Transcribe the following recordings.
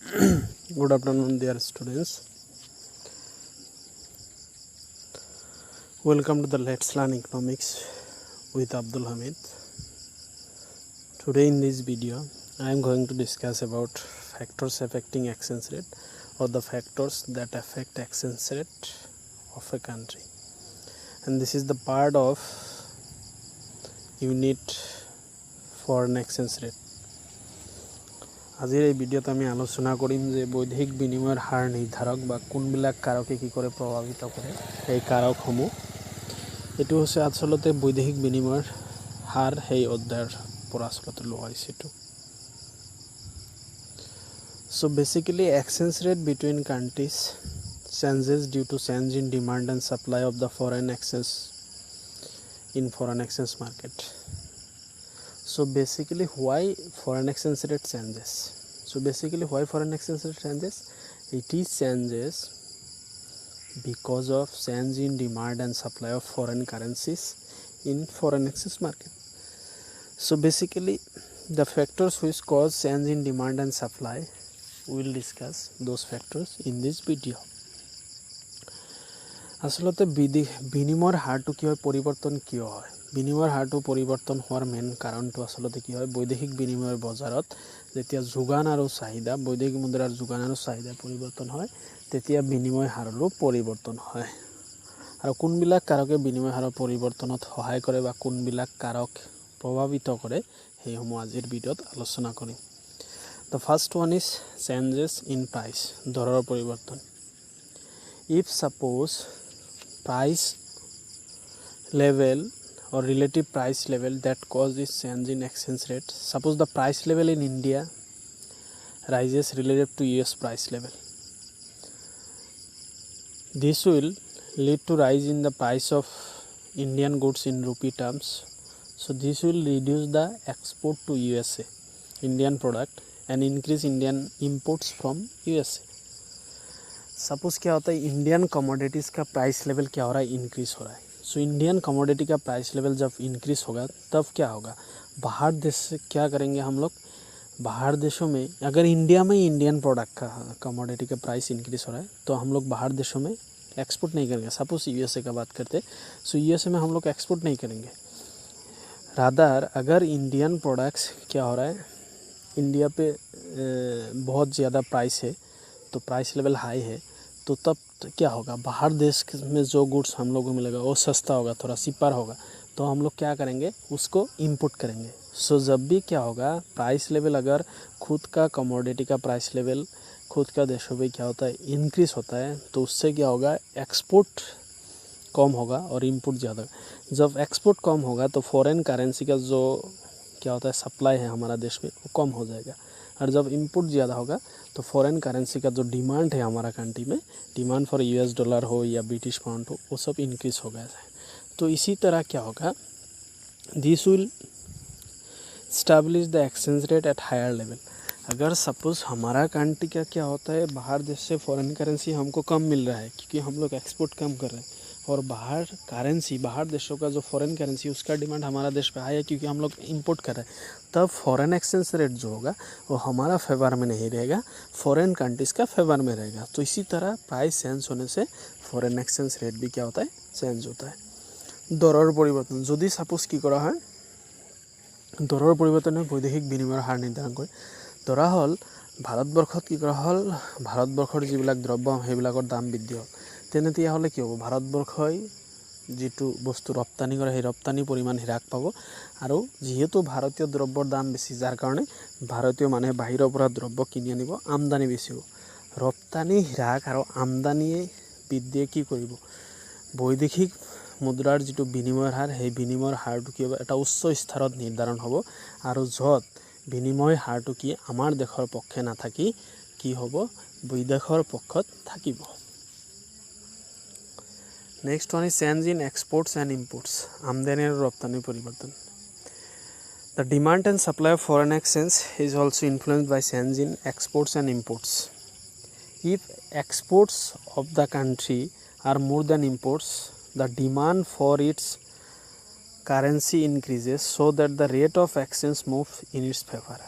Good afternoon, dear students. Welcome to the Let's Learn Economics with Abdul Hamid. Today in this video, I am going to discuss about factors affecting exchange rate or the factors that affect exchange rate of a country. And this is the part of unit foreign exchange rate. আজিৰ এই ভিডিওত আমি আলোচনা কৰিম যে বৈদেশিক বিনিময়ৰ হাৰ নিৰ্ধাৰক বা কোনবিলাক কাৰকে কি কৰে প্ৰভাৱিত কৰে এই কাৰকসমূহ এটো হৈছে আচলতে বৈদেশিক বিনিময়ৰ হাৰ এই অধ্যায়ৰ পৰা আচলতে লোৱা হৈছে এটো So basically exchange rate between countries changes due to change in demand and supply of the foreign exchange in foreign exchange market. So basically why foreign exchange rate changes? It is changes because of change in demand and supply of foreign currencies in foreign exchange market. So basically the factors which cause change in demand and supply, we will discuss those factors in this video. আসলতে বিনিময়ৰ হাৰটো কি হয় পৰিৱৰ্তন কিয় হয় বিনিময়ৰ হাৰটো পৰিৱৰ্তন হোৱাৰ main কাৰণটো আসলতে কি হয় বৈদেশিক বিনিময়ৰ বজাৰত যেতিয়া যোগান আৰু চাহিদা বৈদেশিক মুদ্ৰাৰ যোগান আৰু চাহিদা পৰিৱৰ্তন হয় তেতিয়া বিনিময় হাৰৰো পৰিৱৰ্তন হয় আৰু কোনবিলাক কাৰকে বিনিময় হাৰৰ পৰিৱৰ্তনত সহায় কৰে বা কোনবিলাক কাৰক প্ৰভাৱিত কৰে হেইসমূহ আজিৰ ভিডিওত আলোচনা কৰিম The first one is changes in price দৰৰ পৰিৱৰ্তন If suppose price level or relative price level that causes change in exchange rate. Suppose the price level in India rises relative to US price level. This will lead to rise in the price of Indian goods in rupee terms. So this will reduce the export to USA, Indian product, and increase Indian imports from USA. Suppose क्या होता है Indian commodities का price level क्या हो रहा है increase हो रहा है सो इंडियन कमोडिटी का प्राइस लेवल जब इंक्रीज़ होगा तब क्या होगा बाहर देश से क्या करेंगे हम लोग बाहर देशों में अगर इंडिया में इंडियन प्रोडक्ट का कमोडिटी का प्राइस इंक्रीज़ हो रहा है तो हम लोग बाहर देशों में एक्सपोर्ट नहीं करेंगे सपोज यूएसए का बात करते सो यूएसए में हम लोग एक्सपोर्ट नहीं करेंगे रादर अगर इंडियन प्रोडक्ट्स क्या हो रहा है इंडिया पे बहुत ज़्यादा प्राइस है तो प्राइस लेवल हाई है तो तब क्या होगा बाहर देश में जो गुड्स हम लोगों को मिलेगा वो सस्ता होगा थोड़ा चिपर होगा तो हम लोग क्या करेंगे उसको इंपोर्ट करेंगे सो जब भी क्या होगा प्राइस लेवल अगर खुद का कमोडिटी का प्राइस लेवल खुद का देशों में क्या होता है इंक्रीज़ होता है तो उससे क्या होगा एक्सपोर्ट कम होगा और इंपोर्ट ज़्यादा जब एक्सपोर्ट कम होगा तो फॉरेन करेंसी का जो क्या होता है सप्लाई है हमारा देश में वो कम हो जाएगा और जब इंपोर्ट ज़्यादा होगा तो फॉरेन करेंसी का जो डिमांड है हमारा कंट्री में डिमांड फॉर यूएस डॉलर हो या ब्रिटिश पाउंड हो वो सब इंक्रीज़ हो गया है तो इसी तरह क्या होगा this will establish the exchange rate at higher level अगर सपोज़ हमारा कंट्री का क्या होता है बाहर देश से फॉरेन करेंसी हमको कम मिल रहा है क्योंकि हम लोग एक्सपोर्ट कम कर रहे हैं और बाहर देशों का जो फॉरेन करेंसी उसका डिमांड हमारा देश पे हाई है क्योंकि हम लोग इंपोर्ट कर रहे हैं तब फॉरेन एक्सचेंज रेट जो होगा वो हमारा फेवर में नहीं रहेगा फॉरेन कंट्रीज़ का फेवर में रहेगा तो इसी तरह प्राइस चेंज होने से फॉरेन एक्सचेंज रेट भी क्या होता है चेंज होता है दৰৰ পৰিৱৰ্তন যদি সাপোজ কি কৰা হয় দৰৰ পৰিৱৰ্তনে বৈদেশিক বিনিময়ৰ হাৰ নিৰ্ধাৰণ কৰে ধৰা হল ভাৰতবৰ্ষত কি কৰা হল ভাৰতবৰ্ষৰ যিবিলাক দ্ৰব্য সেইবিলাকৰ দাম বৃদ্ধি হ'ল তেনে হলে কি হ'ব ভাৰতবৰ্ষই যেটো বস্তু ৰপ্তানি কৰে সেই ৰপ্তানি পৰিমাণ হ্ৰাস পাব আৰু যেহেতু ভাৰতীয় দ্ৰব্যৰ দাম বেছি যাৰ কাৰণে ভাৰতীয় মানুহে বাহিৰৰ পৰা দ্ৰব্য কিনি আনিব আমদানি বেছি হ'ব ৰপ্তানি হ্ৰাস আৰু আমদানিয়ে বৃদ্ধিয়ে কি কৰিব বৈদেশিক মুদ্ৰাৰ যেটো বিনিময়ৰ হাৰ সেই বিনিময়ৰ হাৰটো কি হ'ব এটা উচ্চ স্তৰত নিৰ্ধাৰণ হ'ব আৰু যত বিনিময় হাৰটো কি আমাৰ দেশৰ পক্ষে নাথাকি কি হ'ব বিদেশৰ পক্ষত থাকিব Next one is change in exports and imports. আমদানি আৰু ৰপ্তানি পৰিৱৰ্তন The demand and supply of foreign exchange is also influenced by change in exports and imports. If exports of the country are more than imports, the demand for its currency increases so that the rate of exchange moves in its favor.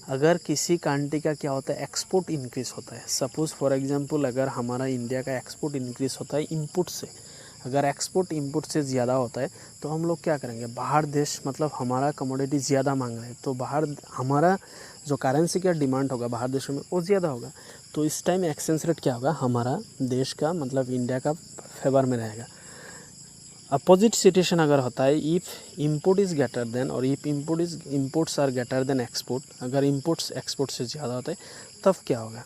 अगर किसी country का क्या होता है export increase होता है, suppose for example अगर हमारा इंडिया का एक्सपोर्ट इंक्रीज़ होता है इनपुट से, अगर एक्सपोर्ट इनपुट से ज़्यादा होता है तो हम लोग क्या करेंगे, बाहर देश मतलब हमारा कमोडिटी ज़्यादा मांग रहे हैं तो बाहर हमारा जो करेंसी का डिमांड होगा बाहर देशों में वो ज़्यादा होगा, तो इस टाइम एक्सचेंज रेट क्या होगा, हमारा देश का मतलब इंडिया का फेवर में रहेगा। अपोजिट सिचुएशन अगर होता है if import is greater than और if imports are greater than export, अगर इम्पोर्ट्स एक्सपोर्ट से ज़्यादा होता है तब क्या होगा,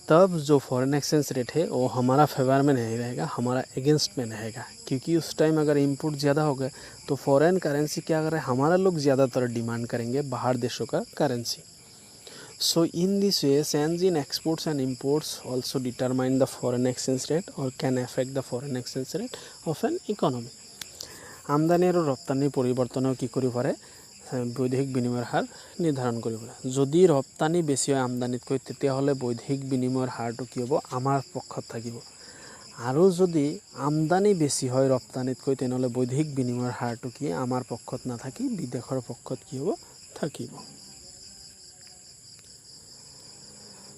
तब जो फॉरेन एक्सचेंज रेट है वो हमारा फेवर में नहीं रहेगा, हमारा अगेंस्ट में रहेगा, क्योंकि उस टाइम अगर इम्पोर्ट ज़्यादा हो गए तो फॉरेन करेंसी क्या कर रहे हैं, हमारा लोग ज़्यादातर डिमांड करेंगे बाहर देशों का currency. So in this way, change in exports and imports also determine the foreign exchange rate or can affect the foreign exchange rate of an economy. আমদানি আৰু ৰপ্তানিৰ পৰিৱৰ্তনেও কি কৰিব পাৰে, বৈদেশিক বিনিময়ৰ হাৰ নিৰ্ধাৰণ কৰিব পাৰে। যদি ৰপ্তানি বেছি হয় আমদানিতকৈ তেতিয়াহ'লে বৈদেশিক বিনিময়ৰ হাৰটো কি হ'ব, আমাৰ পক্ষত থাকিব, আৰু যদি আমদানি বেছি হয় ৰপ্তানিতকৈ তেনেহ'লে বৈদেশিক বিনিময়ৰ হাৰটো কি আমাৰ পক্ষত নাথাকি বিদেশৰ পক্ষত কি হ'ব, থাকিব।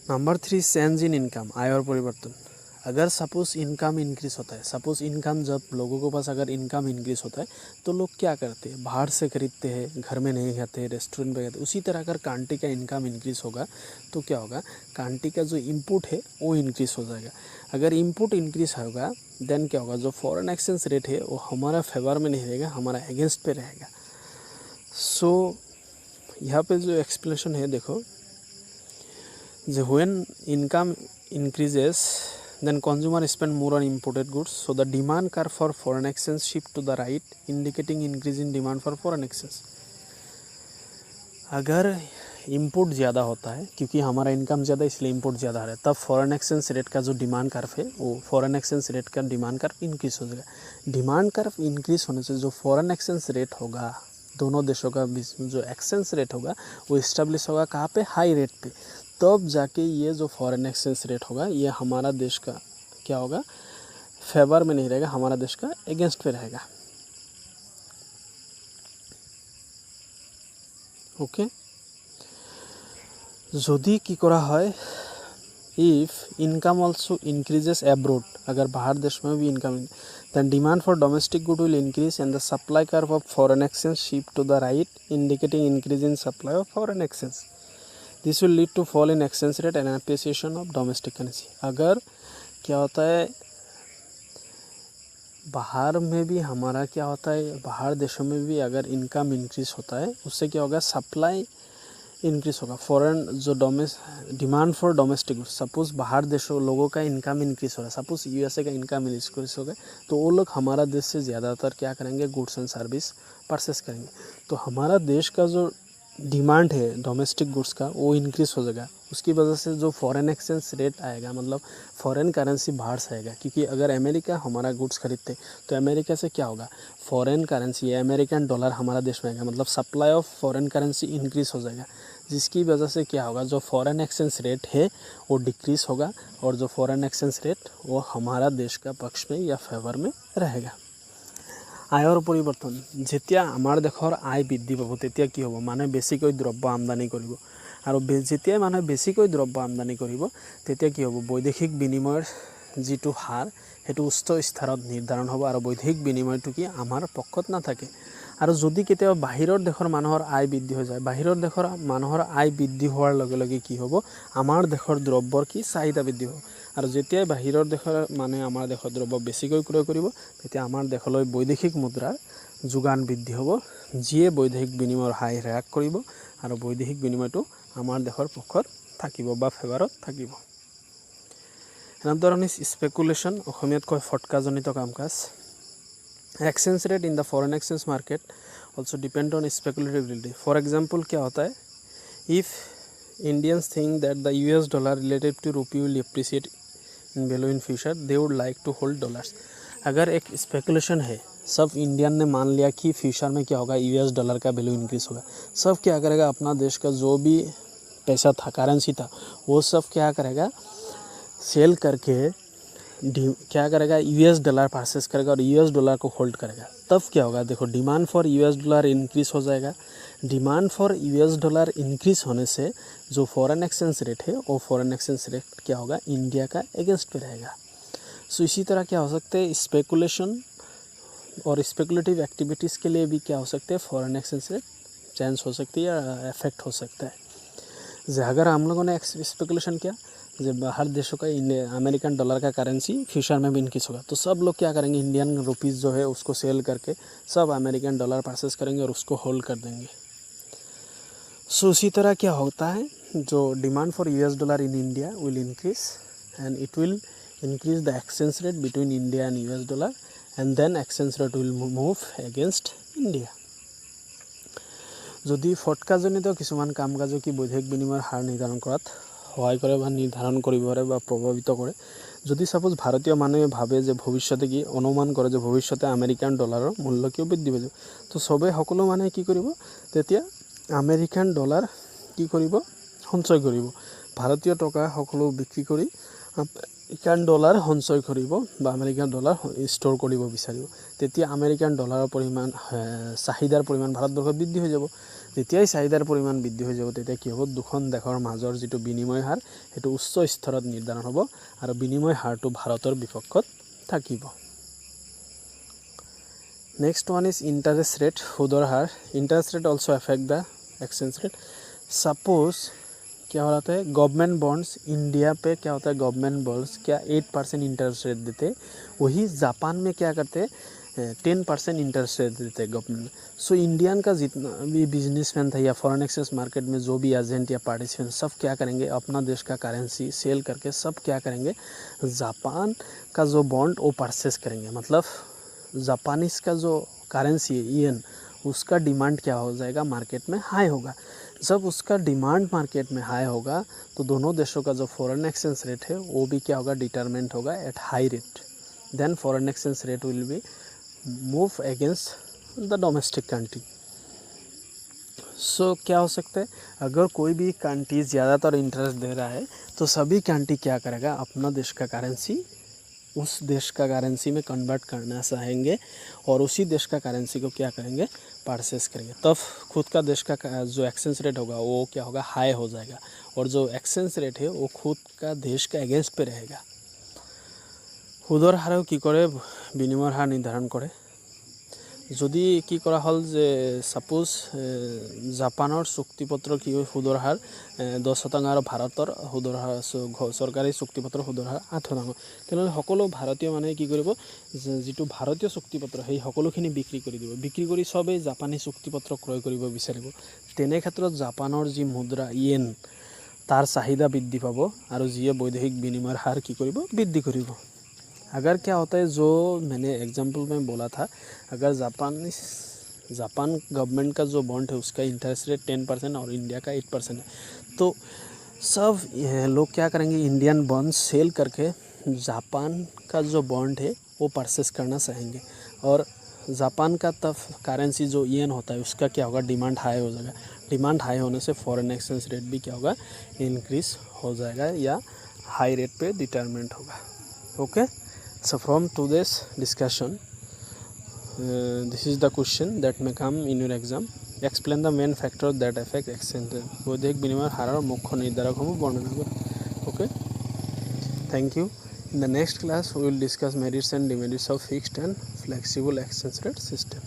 नंबर 3 चेंज इन इनकम, आय और परिवर्तन। अगर सपोज़ इनकम इंक्रीज़ होता है, सपोज़ इनकम जब लोगों के पास अगर इनकम इंक्रीज़ होता है तो लोग क्या करते हैं, बाहर से खरीदते हैं, घर में नहीं खाते, रेस्टोरेंट में खाते। उसी तरह अगर कंट्री का इनकम इंक्रीज़ होगा तो क्या होगा, कंट्री का जो इनपुट है वो इंक्रीज़ हो जाएगा। अगर इनपुट इंक्रीज़ होगा देन क्या होगा, जो फॉरेन एक्सचेंज रेट है वो हमारा फेवर में नहीं रहेगा, हमारा अगेंस्ट पे रहेगा। सो यहाँ पे जो एक्सप्लेनेशन है देखो, when income increases then consumer spend more on imported goods, so the demand curve for foreign exchange shift to the right, indicating increase in demand for foreign exchange। अगर इंपोर्ट ज़्यादा होता है क्योंकि हमारा इनकम ज़्यादा इसलिए इंपोर्ट ज़्यादा आ रहा है, तब फॉरेन एक्सचेंज रेट का जो डिमांड कर्व है वो फॉरेन एक्सचेंज रेट का डिमांड कर्व इंक्रीज़ हो जाएगा। डिमांड कर्व इंक्रीज़ होने से जो फॉरेन एक्सचेंज रेट होगा दोनों देशों का जो एक्सचेंज रेट होगा वो इस्टेब्लिश होगा कहाँ पे, हाई रेट पे, तब जाके ये जो फॉरेन एक्सचेंज रेट होगा ये हमारा देश का क्या होगा, फेवर में नहीं रहेगा, हमारा देश का अगेंस्ट पे रहेगा। ओके, যদি কি করা হয়, if income also increases abroad, अगर बाहर देश में भी income, then demand for domestic good will increase and the supply curve of foreign exchange shift to the right, indicating increase in supply of foreign exchange. This will lead to fall in exchange rate and appreciation of domestic currency. अगर क्या होता है, बाहर में भी हमारा क्या होता है, बाहर देशों में भी अगर इनकम इंक्रीज़ होता है उससे क्या होगा, सप्लाई इंक्रीज़ होगा, फॉरेन जो demand for domestic goods, suppose बाहर देशों लोगों का इनकम इंक्रीज़ हो रहा है, सपोज़ यूएसए का इनकम इंक्रीज़ हो गया तो वो लोग हमारा देश से ज़्यादातर क्या करेंगे, गुड्स एंड सर्विस परचेस करेंगे, तो हमारा देश का जो डिमांड है डोमेस्टिक गुड्स का वो इंक्रीज़ हो जाएगा। उसकी वजह से जो फॉरेन एक्सचेंज रेट आएगा मतलब फॉरेन करेंसी बाहर से आएगा, क्योंकि अगर अमेरिका हमारा गुड्स खरीदते तो अमेरिका से क्या होगा, फॉरेन करेंसी या अमेरिकन डॉलर हमारा देश में आएगा, मतलब supply of foreign currency increase हो जाएगा, जिसकी वजह से क्या होगा, जो फॉरेन एक्सचेंज रेट है वो डिक्रीज़ होगा और जो फॉरेन एक्सचेंज रेट वो हमारा देश का पक्ष में या फेवर में रहेगा। आयर परिवर्तन, जेतिया आमार देशर आय बृद्धि पाब तेतिया कि हब, मानुहे बेसिकै द्रव्य आमदानी करिब आरो जेतिया मानुहे बेसिकै द्रव्य आमदानी करिब तेतिया कि हब, वैदेशिक विनिमयर जिटु हार हेतु उच्च स्तरत निर्धारण हब आरो वैदेशिक विनिमयटु कि आमार पक्षत नाथाके। आरो जदि केতিয়াबा बाहिৰৰ देशৰ মানুহৰ आय बृद्धि हो जाए, बाहिৰৰ देशৰ মানুহৰ आय बृद्धि होৱাৰ लगे लगे कि हब, आमार देशৰ द्रव्যৰ कि चाহিদা बृद्धि হ'ব আৰু যেতিয়াই বাহিৰৰ দেশৰ মানুহে আমাৰ দেশৰ দ্ৰব্য বেছিকৈ ক্ৰয় কৰিব তেতিয়া আমাৰ দেশলৈ বৈদেশিক মুদ্ৰাৰ যোগান বৃদ্ধি হ'ব, যিয়ে বৈদেশিক বিনিময়ৰ হাই হ্ৰাস কৰিব আৰু বৈদেশিক বিনিময়টো আমাৰ দেশৰ পক্ষত থাকিব বা ফেভাৰত থাকিব। এনেধৰণৰ স্পেকুলেশ্যন, অসমীয়াত কয় ফটকাজনিত কাম কাজ। Exchange rate in the foreign exchange market also depend on speculativity. For example क्या होता है, if Indians think that the US dollar relative to rupee will appreciate in value in future, they would like to hold dollars. अगर एक speculation है, सब Indian ने मान लिया कि फ्यूचर में क्या होगा, यूएस डॉलर का वैल्यू इंक्रीज़ होगा, सब क्या करेगा, अपना देश का जो भी पैसा था, करेंसी था, वो सब क्या करेगा, सेल करके क्या करेगा, यूएस डॉलर परचेस करेगा और यूएस डॉलर को होल्ड करेगा, तब क्या होगा, देखो demand for US dollar increase हो जाएगा। Demand for US dollar increase होने से जो फॉरेन एक्सचेंज रेट है वो फॉरेन एक्सचेंज रेट क्या होगा, इंडिया का अगेंस्ट पे रहेगा। सो इसी तरह क्या हो सकते हैं, स्पेकुलेशन और स्पेकुलेटिव एक्टिविटीज़ के लिए भी क्या हो सकते हैं, फॉरेन एक्सचेंज रेट चेंज हो सकती है या इफेक्ट हो सकता है। जैसे अगर हम लोगों ने स्पेकुलेशन किया जब बाहर देशों का अमेरिकन डॉलर का करेंसी फ्यूचर में भी इंक्रीज होगा, तो सब लोग क्या करेंगे, इंडियन रुपीज़ जो है उसको सेल करके सब अमेरिकन डॉलर परचेस करेंगे और उसको होल्ड कर देंगे। सो उसी तरह क्या होता है, जो demand for US dollar in India will increase and it will increase the exchange rate between India and US dollar and then exchange rate will move against India. যদি ফটকাজনিত কিছুমান কাম কাজে কি বৈদেশিক বিনিময়ৰ হাৰ নিৰ্ধাৰণ কৰাত সহায় কৰে বা নিৰ্ধাৰণ কৰিব পাৰে বা প্ৰভাৱিত কৰে, যদি সাপোজ ভাৰতীয় মানুহে ভাবে যে ভৱিষ্যতে কি অনুমান কৰে যে ভৱিষ্যতে আমেৰিকান ডলাৰৰ মূল্য কিয় বৃদ্ধি পাব, তো সবে সকলো মানুহে কি কৰিব, তেতিয়া আমেৰিকান ডলাৰ কি কৰিব, সঞ্চয় কৰিব। ভাৰতীয় টকা সকলো বিক্ৰী কৰি আমেৰিকান ডলাৰ সঞ্চয় কৰিব বা আমেৰিকান ডলাৰ ষ্ট'ৰ কৰিব বিচাৰিব। তেতিয়া আমেৰিকান ডলাৰৰ পৰিমাণ চাহিদাৰ পৰিমাণ ভাৰতবৰ্ষত বৃদ্ধি হৈ যাব। যেতিয়াই চাহিদাৰ পৰিমাণ বৃদ্ধি হৈ যাব তেতিয়া কি হ'ব, দুখন দেশৰ মাজৰ যিটো বিনিময় হাৰ সেইটো উচ্চ স্তৰত নিৰ্ধাৰণ হ'ব আৰু বিনিময় হাৰটো ভাৰতৰ বিপক্ষত থাকিব। Next one is interest rate, সুদৰ হাৰ। Interest rate also' affect the exchange rate. Suppose क्या हो रहा है, गवर्नमेंट बॉन्ड्स इंडिया पे क्या होता है, गवर्नमेंट बॉन्ड्स क्या 8% इंटरेस्ट रेट देते, वही जापान में क्या करते हैं 10% इंटरेस्ट रेट देते हैं गवर्नमेंट। सो इंडियन का जितना भी बिजनेसमैन था या फॉरेन एक्सचेंज मार्केट में जो भी एजेंट या पार्टिसिपेंट सब क्या करेंगे, अपना देश का करेंसी सेल करके सब क्या करेंगे, जापान का जो बॉन्ड वो परचेस करेंगे। मतलब जापानीज का जो करेंसी है येन, उसका डिमांड क्या हो जाएगा, मार्केट में हाई होगा। जब उसका डिमांड मार्केट में हाई होगा तो दोनों देशों का जो फॉरेन एक्सचेंज रेट है वो भी क्या होगा, डिटरमिनेंट होगा at high rate. Then foreign exchange rate will be move against the domestic country. So क्या हो सकता है, अगर कोई भी कंट्री ज़्यादातर इंटरेस्ट दे रहा है तो सभी कंट्री क्या करेगा, अपना देश का करेंसी उस देश का करेंसी में कन्वर्ट करना चाहेंगे और उसी देश का करेंसी को क्या करेंगे, परचेस करेंगे। तब खुद का देश का जो एक्सचेंज रेट होगा वो क्या होगा, हाई हो जाएगा और जो एक्सचेंज रेट है वो खुद का देश का एगेंस्ट पे रहेगा। সুদৰ হাৰেও কি কৰে, বিনিময়ৰ হাৰ নিৰ্ধাৰণ কৰে। যদি কি কৰা হ'ল যে সাপোজ জাপানৰ চুক্তিপত্ৰ কি হয়, সুদৰ হাৰ 10% আৰু ভাৰতৰ সুদৰ হাৰ চৰকাৰী চুক্তিপত্ৰৰ সুদৰ হাৰ 8%। তেনেহ'লে সকলো ভাৰতীয় মানুহে কি কৰিব, যিটো ভাৰতীয় চুক্তিপত্ৰ সেই সকলোখিনি বিক্ৰী কৰি দিব, বিক্ৰী কৰি চবেই জাপানী চুক্তিপত্ৰ ক্ৰয় কৰিব বিচাৰিব। তেনে ক্ষেত্ৰত জাপানৰ যি মুদ্ৰা ইয়েন তাৰ চাহিদা বৃদ্ধি পাব আৰু যিয়ে বৈদেশিক বিনিময়ৰ হাৰ কি কৰিব, বৃদ্ধি কৰিব। अगर क्या होता है, जो मैंने एग्जांपल में बोला था, अगर जापान गवर्नमेंट का जो बॉन्ड है उसका इंटरेस्ट रेट 10% और इंडिया का 8% है, तो सब लोग क्या करेंगे, इंडियन बॉन्ड सेल करके जापान का जो बॉन्ड है वो परचेस करना चाहेंगे और जापान का तब करेंसी जो येन होता है उसका क्या होगा, डिमांड हाई हो जाएगा। डिमांड हाई होने से फॉरेन एक्सचेंज रेट भी क्या होगा, इंक्रीज हो जाएगा या हाई रेट पे डिटरमिनेंट होगा। Okay, so from today's discussion this is the question that may come in your exam. Explain the main factors that affect exchange rate. বৈদেশিক বিনিময়ৰ হাৰৰ মুখ্য নিৰ্ধাৰকসমূহ বৰ্ণনা কৰা। Okay, thank you. In the next class we will discuss merits and demerits of fixed and flexible exchange rate system.